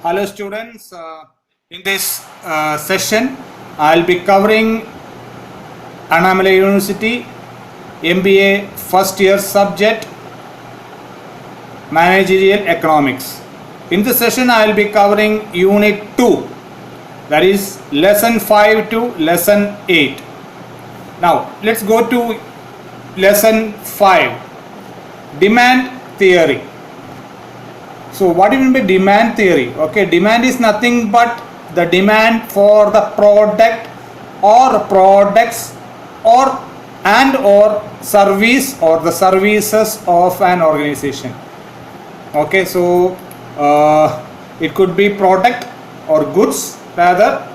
Hello students, in this session I'll be covering Annamalai University MBA first year subject Managerial Economics. In this session I'll be covering Unit 2, that is Lesson 5 to Lesson 8. Now let's go to Lesson 5, Demand Theory. So what do you mean by demand theory? Okay, demand is nothing but the demand for the product or products or service or the services of an organization. Okay, so it could be product or goods rather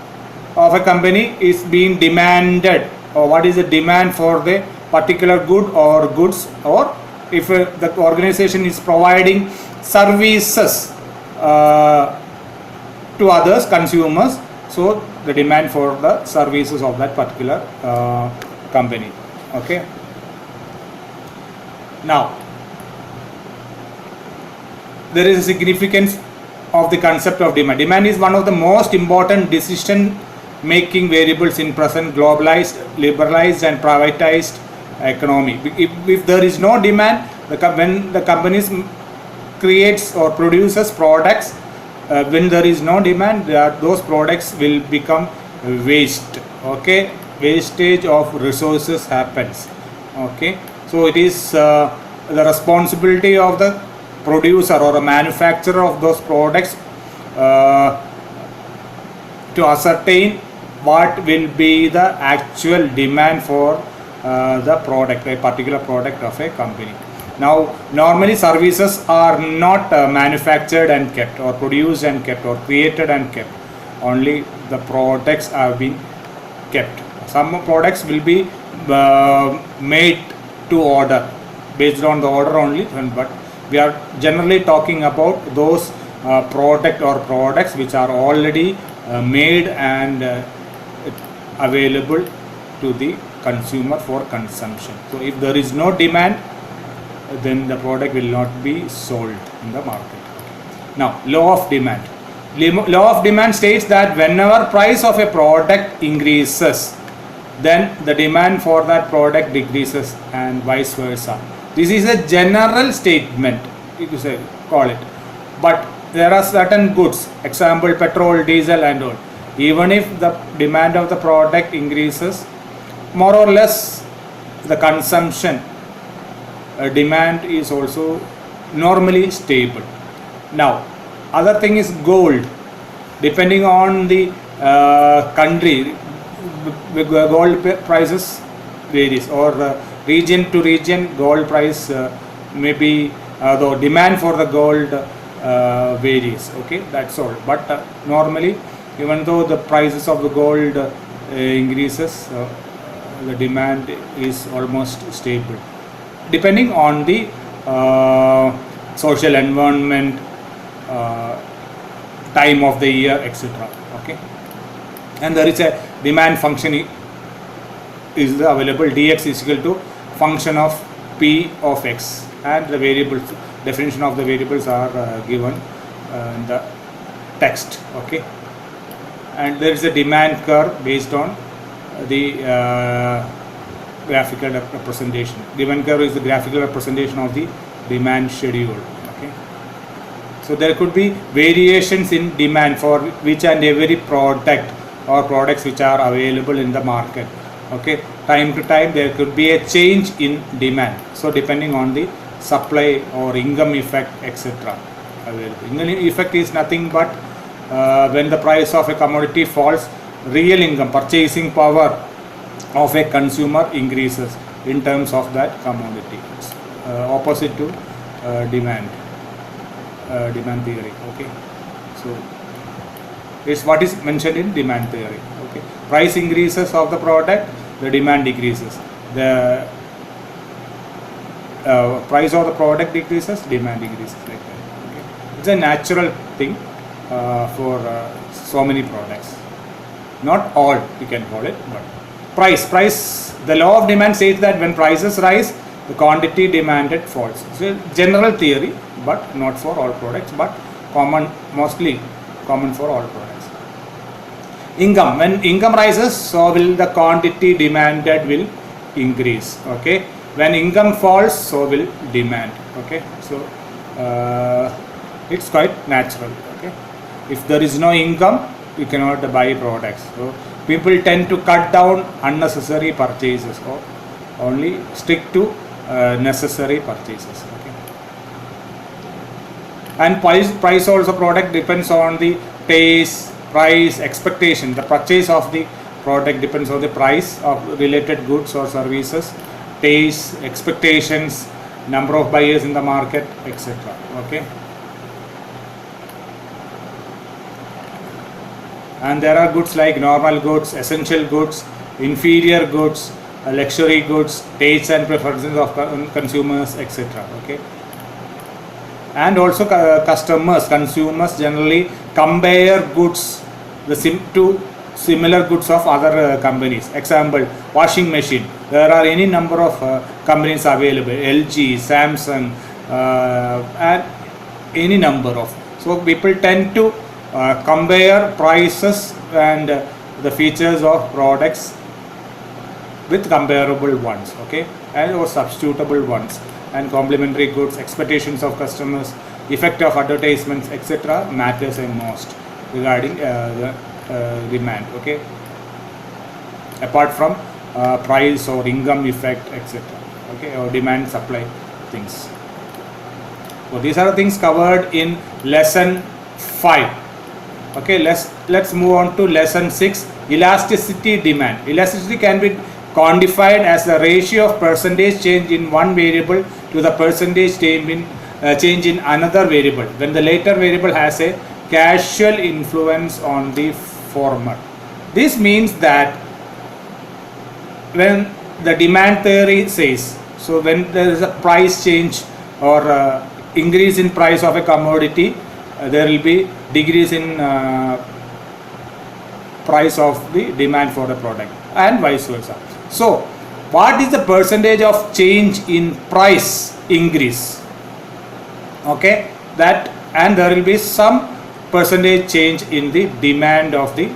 of a company is being demanded, or what is the demand for the particular good or goods, or if the organization is providing services to others, consumers, so the demand for the services of that particular company. Okay, now there is a significance of the concept of demand. Demand is one of the most important decision making variables in present globalized, liberalized and privatized economy. If there is no demand, when the companies creates or produces products, when there is no demand, those products will become waste. Okay, wastage of resources happens. Okay, so it is the responsibility of the producer or a manufacturer of those products to ascertain what will be the actual demand for the product, a particular product of a company. Now normally services are not manufactured and kept, or produced and kept, or created and kept. Only the products have been kept. Some products will be made to order, based on the order only, but we are generally talking about those product or products which are already made and available to the consumer for consumption. So if there is no demand, then the product will not be sold in the market. Now, law of demand. Law of demand states that whenever price of a product increases, then the demand for that product decreases, and vice versa. This is a general statement, you say, call it. But there are certain goods, example petrol, diesel and all. Even if the demand of the product increases, more or less the consumption demand is also normally stable. Now other thing is gold. Depending on the country, gold prices varies, or region to region gold price maybe the demand for the gold varies. Okay, that's all. But normally, even though the prices of the gold increases, the demand is almost stable, depending on the social environment, time of the year, etc. Okay, and there is a demand function is available. Dx is equal to function of p of x, and the variables, definition of the variables are given in the text. Okay, and there is a demand curve based on the graphical representation. Demand curve is the graphical representation of the demand schedule. Okay, so there could be variations in demand for which and every product or products which are available in the market. Okay, time to time there could be a change in demand, so depending on the supply or income effect, etc. available. Income effect is nothing but when the price of a commodity falls, real income, purchasing power of a consumer increases in terms of that commodity. It's opposite to demand theory. Okay, so it's what is mentioned in demand theory. Okay, price increases of the product, the demand decreases. The price of the product decreases, demand decreases, like that. Okay, it's a natural thing for so many products. Not all, you can call it, but price, the law of demand says that when prices rise, the quantity demanded falls. So general theory, but not for all products, but common, mostly common for all products. Income, when income rises, so will the quantity demanded will increase. Okay, when income falls, so will demand. Okay, so it's quite natural. Okay, if there is no income, you cannot buy products. So people tend to cut down unnecessary purchases or only stick to necessary purchases. Okay, and price also product depends on the taste, price, expectation. The purchase of the product depends on the price of related goods or services, taste, expectations, number of buyers in the market, etc. Okay, and there are goods like normal goods, essential goods, inferior goods, luxury goods, tastes and preferences of consumers, etc. Okay, and also consumers generally compare goods to similar goods of other companies. Example, washing machine. There are any number of companies available, LG, Samsung, and any number of. So people tend to compare prices and the features of products with comparable ones, okay, and or substitutable ones, and complementary goods, expectations of customers, effect of advertisements, etc. matters the most regarding the demand. Okay, apart from price or income effect, etc. Okay, or demand supply things. So these are the things covered in lesson 5. Okay, let's move on to lesson 6, elasticity demand. Elasticity can be quantified as the ratio of percentage change in one variable to the percentage change in another variable when the later variable has a causal influence on the former. This means that when the demand theory says, so when there is a price change or increase in price of a commodity, there will be decrease in price of the demand for the product, and vice versa. So what is the percentage of change in price increase? Okay, that, and there will be some percentage change in the demand of the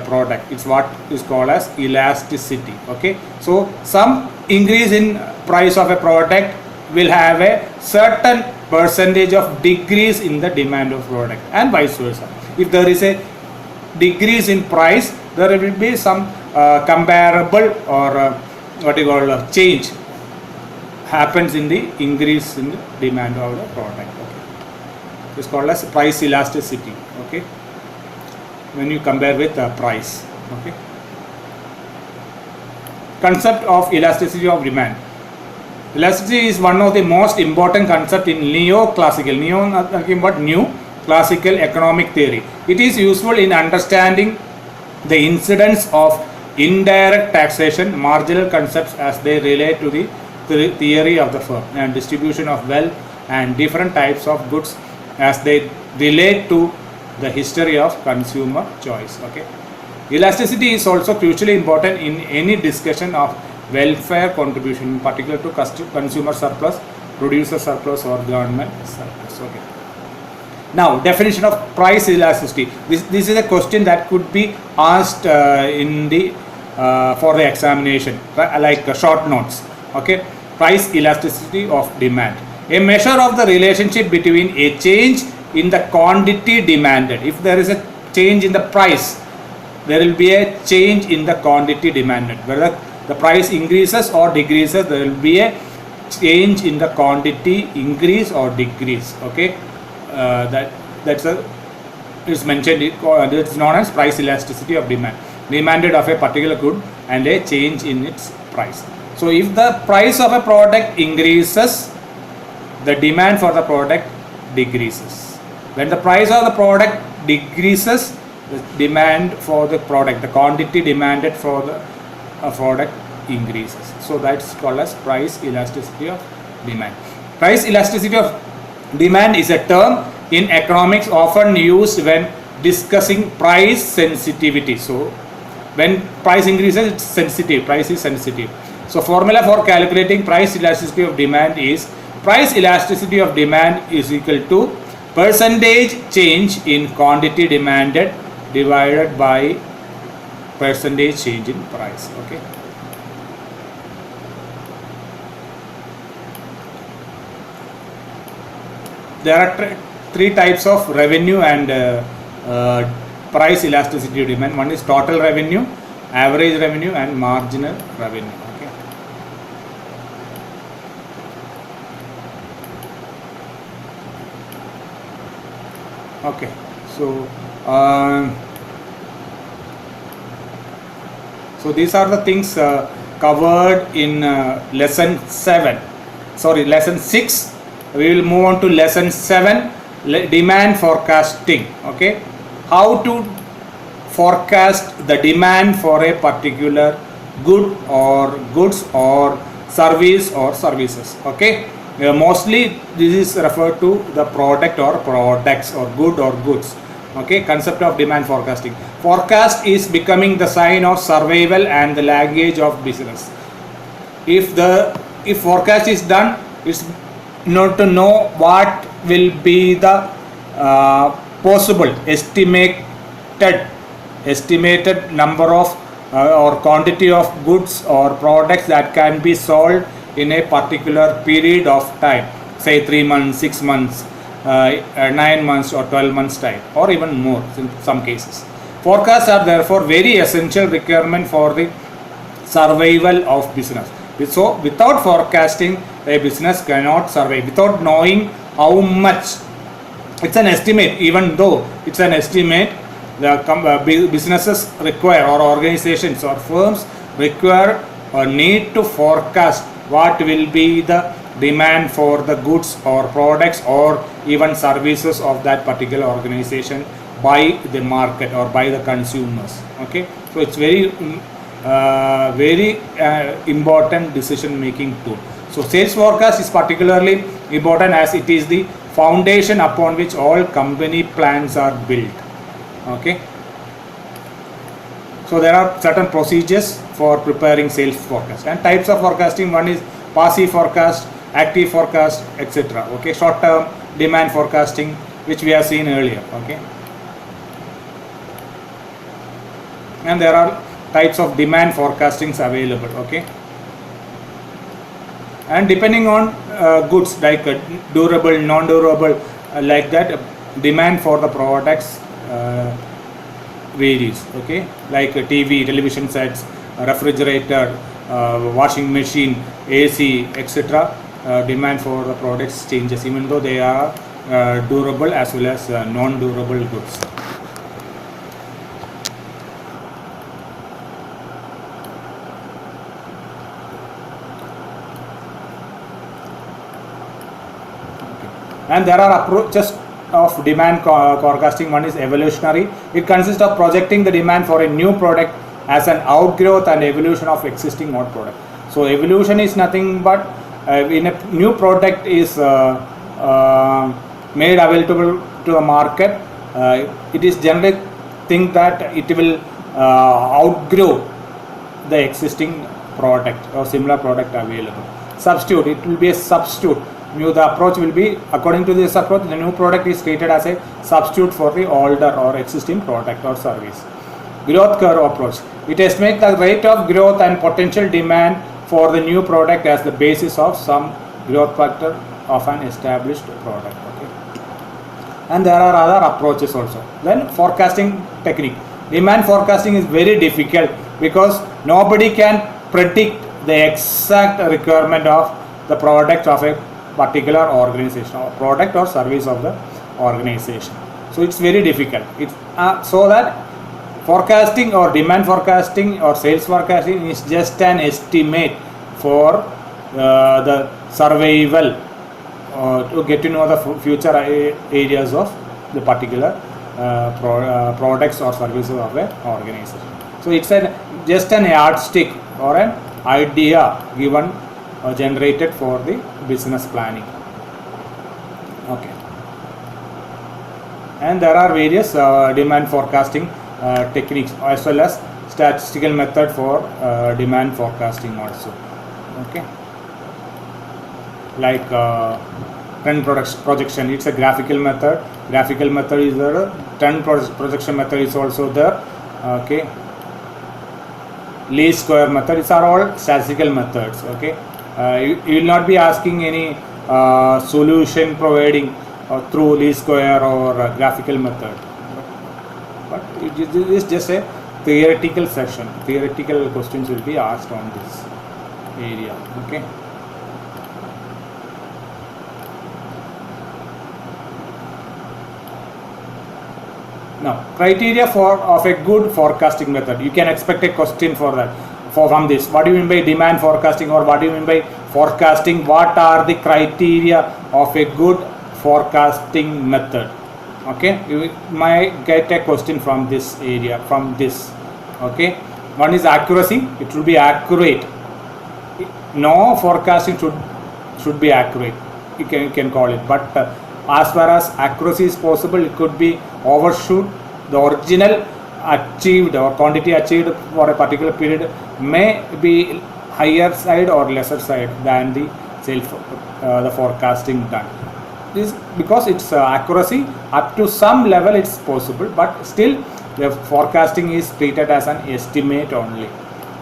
product. It's what is called as elasticity. Okay, so some increase in price of a product will have a certain percentage of decrease in the demand of product, and vice versa. If there is a decrease in price, there will be some comparable or what you call change happens in the increase in the demand of the product. Okay, it's called as price elasticity. Okay, when you compare with the price. Okay, concept of elasticity of demand. Elasticity is one of the most important concepts in neoclassical, new classical economic theory. It is useful in understanding the incidence of indirect taxation, marginal concepts as they relate to the theory of the firm, and distribution of wealth and different types of goods as they relate to the history of consumer choice. Okay, elasticity is also crucially important in any discussion of welfare contribution, in particular to consumer surplus, producer surplus, or government surplus. Okay, now definition of price elasticity. This is a question that could be asked in the for the examination, like short notes. Okay, price elasticity of demand, a measure of the relationship between a change in the quantity demanded. If there is a change in the price, there will be a change in the quantity demanded. Whether the price increases or decreases, there will be a change in the quantity increase or decrease. Okay, is mentioned. It's known as price elasticity of demand, demanded of a particular good and a change in its price. So if the price of a product increases, the demand for the product decreases. When the price of the product decreases, the demand for the product, the quantity demanded for the product increases. So that's called as price elasticity of demand. Price elasticity of demand is a term in economics often used when discussing price sensitivity. So when price increases, it's sensitive, price is sensitive. So formula for calculating price elasticity of demand is price elasticity of demand is equal to percentage change in quantity demanded divided by percentage change in price. Okay. There are three types of revenue and price elasticity of demand. One is total revenue, average revenue, and marginal revenue. Okay. Okay. So so these are the things covered in lesson 7. Sorry, lesson 6. We will move on to lesson 7, demand forecasting. Okay, how to forecast the demand for a particular good or goods or service or services. Okay, mostly this is referred to the product or products or good or goods. Okay, concept of demand forecasting. Forecast is becoming the sign of survival and the language of business. If forecast is done, it's not to know what will be the possible estimated number of or quantity of goods or products that can be sold in a particular period of time, say 3 months, 6 months, 9 months or 12 months time, or even more in some cases. Forecasts are therefore very essential requirement for the survival of business. So without forecasting, a business cannot survive. Without knowing how much, it's an estimate. Even though it's an estimate, the businesses require, or organizations or firms require or need to forecast what will be the demand for the goods or products or even services of that particular organization by the market or by the consumers. Okay, so it's very important decision making tool. So sales forecast is particularly important as it is the foundation upon which all company plans are built. Okay, so there are certain procedures for preparing sales forecast and types of forecasting. One is passive forecast, active forecast, etc. Okay, short term demand forecasting, which we have seen earlier. Okay, and there are types of demand forecastings available. Okay, and depending on goods like durable, non-durable, like that, demand for the products varies. Okay, like TV, television sets, refrigerator, washing machine, AC, etc. Demand for the products changes even though they are durable as well as non-durable goods. And there are approaches of demand forecasting. One is evolutionary. It consists of projecting the demand for a new product as an outgrowth and evolution of existing old product. So evolution is nothing but when a new product is made available to the market, it is generally think that it will outgrow the existing product or similar product available. Substitute, it will be a substitute. The approach will be, according to this approach, the new product is treated as a substitute for the older or existing product or service. Growth curve approach, it estimates the rate of growth and potential demand for the new product as the basis of some growth factor of an established product. Okay, and there are other approaches also. Then forecasting technique. Demand forecasting is very difficult because nobody can predict the exact requirement of the product of a particular organization or product or service of the organization. So it's very difficult. It's so that forecasting or demand forecasting or sales forecasting is just an estimate for the survival to get to know the future areas of the particular products or services of an organization. So it's just an yardstick or an idea given generated for the business planning. Okay, and there are various demand forecasting techniques as well as statistical method for demand forecasting also. Okay, like trend projection. It's a graphical method. Graphical method is there. Trend projection method is also there. Okay. Least square method. These are all statistical methods. Okay. You will not be asking any solution providing through least square or graphical method. But it is just a theoretical session. Theoretical questions will be asked on this area. Okay. Now, criteria of a good forecasting method. You can expect a question for that. From this, what do you mean by demand forecasting, or what do you mean by forecasting? What are the criteria of a good forecasting method? Okay, you might get a question from this area, from this. Okay, one is accuracy. It should be accurate. No forecasting should be accurate. You can call it, but as far as accuracy is possible, it could be overshoot. The original achieved or quantity achieved for a particular period may be higher side or lesser side than the the forecasting done. This because it's accuracy up to some level it's possible, but still the forecasting is treated as an estimate only.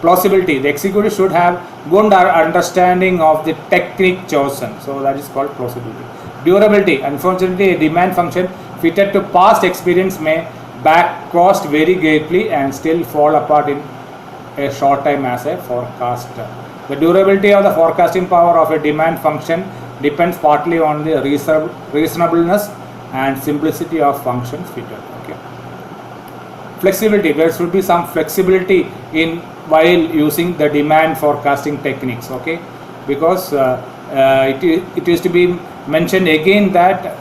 Plausibility. The executive should have good understanding of the technique chosen, so that is called plausibility. Durability. Unfortunately, a demand function fitted to past experience may back cost very greatly and still fall apart in a short time as a forecaster. The durability of the forecasting power of a demand function depends partly on the reasonableness and simplicity of functions fitted. Okay. Flexibility. There should be some flexibility in while using the demand forecasting techniques. Okay, because it is to be mentioned again that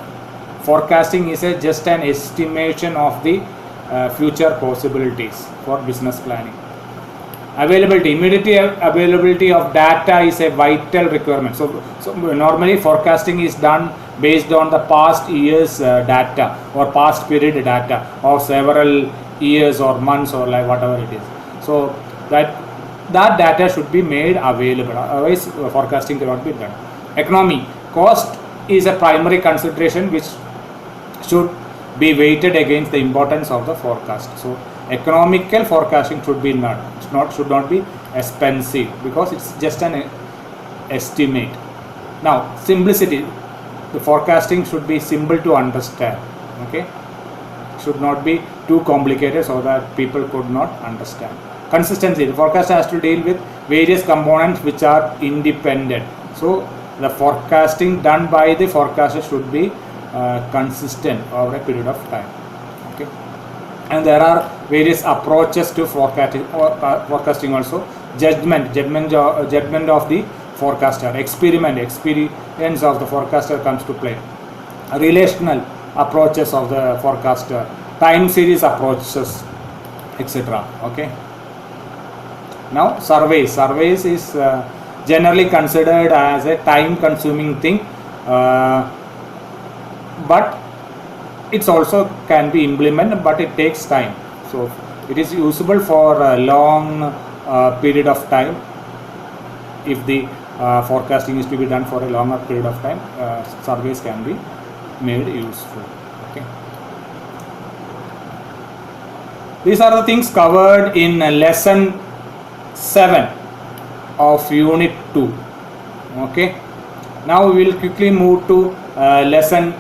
forecasting is just an estimation of the future possibilities for business planning. Availability. Immediate availability of data is a vital requirement. So normally forecasting is done based on the past year's data or past period data of several years or months or like whatever it is. So that data should be made available. Otherwise, forecasting cannot be done. Economy. Cost is a primary consideration which should be weighted against the importance of the forecast. So economical forecasting should be should not be expensive because it's just an estimate. Now simplicity. The forecasting should be simple to understand. Okay, should not be too complicated so that people could not understand. Consistency. The forecast has to deal with various components which are independent. So the forecasting done by the forecaster should be consistent over a period of time. Okay, and there are various approaches to forecasting also. Judgment of the forecaster. Experience of the forecaster comes to play. Relational approaches of the forecaster. Time series approaches, etc. Okay. Now surveys is generally considered as a time consuming thing, but it's also can be implemented, but it takes time. So it is usable for a long period of time. If the forecasting is to be done for a longer period of time, surveys can be made useful. Okay. These are the things covered in lesson 7 of unit 2. Okay, now we will quickly move to lesson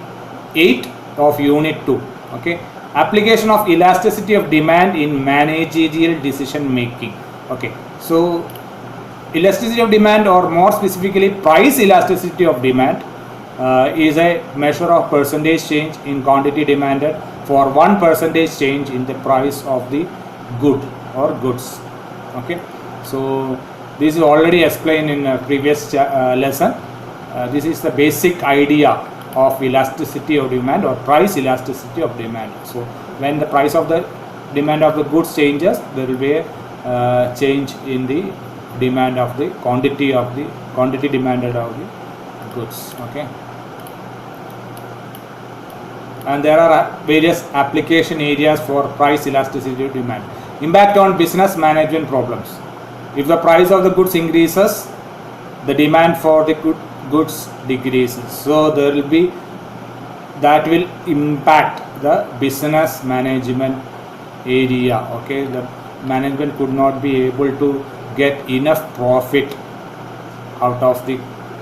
8 of unit 2. Okay, application of elasticity of demand in managerial decision making. Okay, so elasticity of demand, or more specifically price elasticity of demand, is a measure of percentage change in quantity demanded for 1% change in the price of the good or goods. Okay, so this is already explained in a previous lesson. This is the basic idea of elasticity of demand or price elasticity of demand. So when the price of the demand of the goods changes, there will be a change in the demand of the quantity demanded of the goods. Okay, and there are various application areas for price elasticity of demand. Impact on business management problems. If the price of the goods increases, the demand for the goods decreases, so there will be, that will impact the business management area. Okay, the management could not be able to get enough profit out of the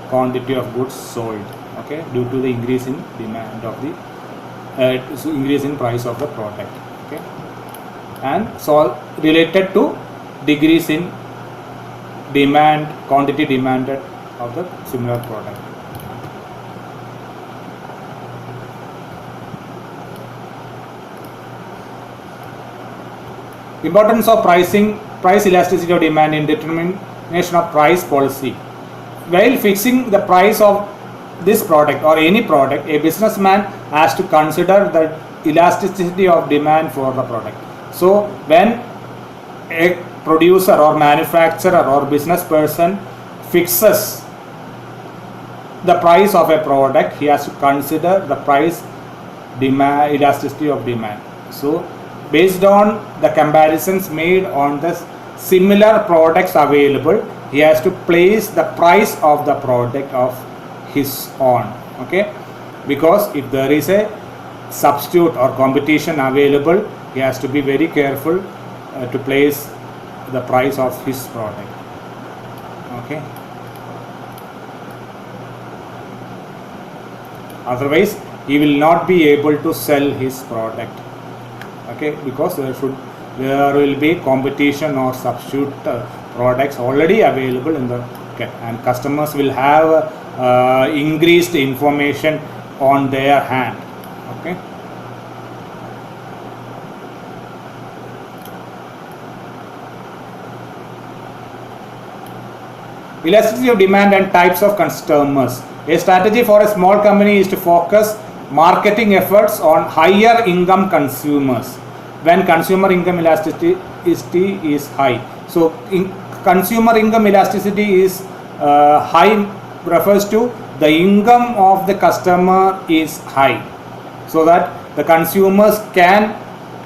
quantity of goods sold, okay, due to the increase in demand of the increase in price of the product, okay, and so related to decrease in demand, quantity demanded of the similar product. Importance of pricing, price elasticity of demand in determination of price policy. While fixing the price of this product or any product, a businessman has to consider the elasticity of demand for the product. So when a producer or manufacturer or business person fixes the price of a product, he has to consider the price demand, elasticity of demand. So based on the comparisons made on the similar products available, he has to place the price of the product of his own, okay, because if there is a substitute or competition available, he has to be very careful to place the price of his product, okay. Otherwise he will not be able to sell his product, okay, because there will be competition or substitute products already available in the market, and customers will have increased information on their hand, okay. Elasticity of demand and types of customers. A strategy for a small company is to focus marketing efforts on higher income consumers when consumer income elasticity is high. So consumer income elasticity is high refers to the income of the customer is high, so that the consumers can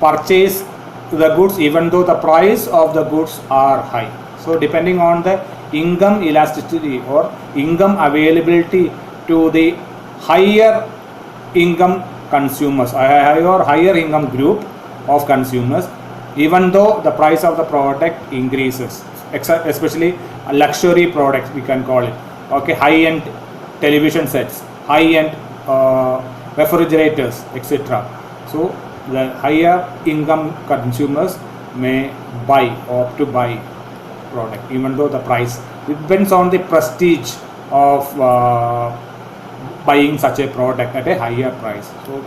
purchase the goods even though the price of the goods are high. So depending on the income elasticity or income availability to the higher income consumers, higher income group of consumers, even though the price of the product increases, especially luxury products we can call it, okay, high-end television sets, high-end refrigerators, etc. So the higher income consumers may opt to buy product even though the price, it depends on the prestige of buying such a product at a higher price. So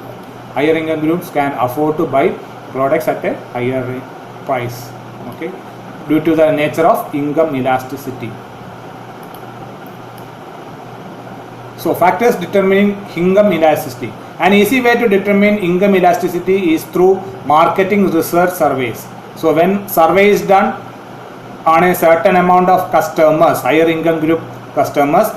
higher income groups can afford to buy products at a higher price, okay, due to the nature of income elasticity. So factors determining income elasticity. An easy way to determine income elasticity is through marketing research surveys. So when survey is done on a certain amount of customers, higher income group customers,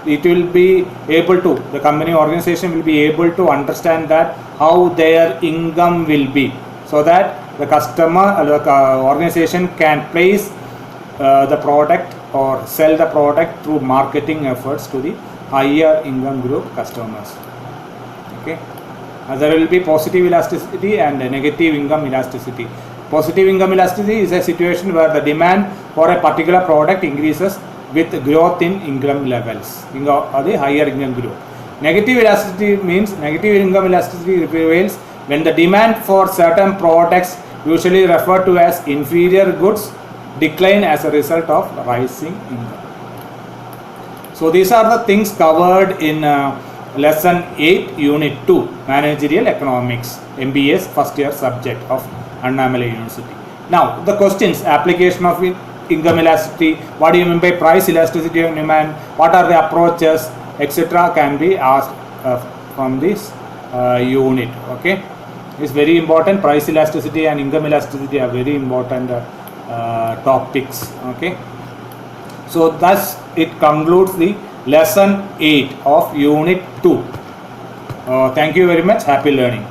it will be able to, the company organization will be able to understand that how their income will be, so that the customer organization can place the product or sell the product through marketing efforts to the higher income group customers, okay. There will be positive elasticity and negative income elasticity. Positive income elasticity is a situation where the demand for a particular product increases with growth in income levels or the higher income group. Negative elasticity means negative income elasticity prevails when the demand for certain products, usually referred to as inferior goods, decline as a result of rising income. So these are the things covered in lesson 8 unit 2 managerial economics, MBA's first year subject of Annamalai University. Now the questions: application of income elasticity, what do you mean by price elasticity of demand, what are the approaches, etc. can be asked from this unit, okay. It's very important. Price elasticity and income elasticity are very important topics, okay. So thus it concludes the lesson 8 of unit 2. Thank you very much. Happy learning.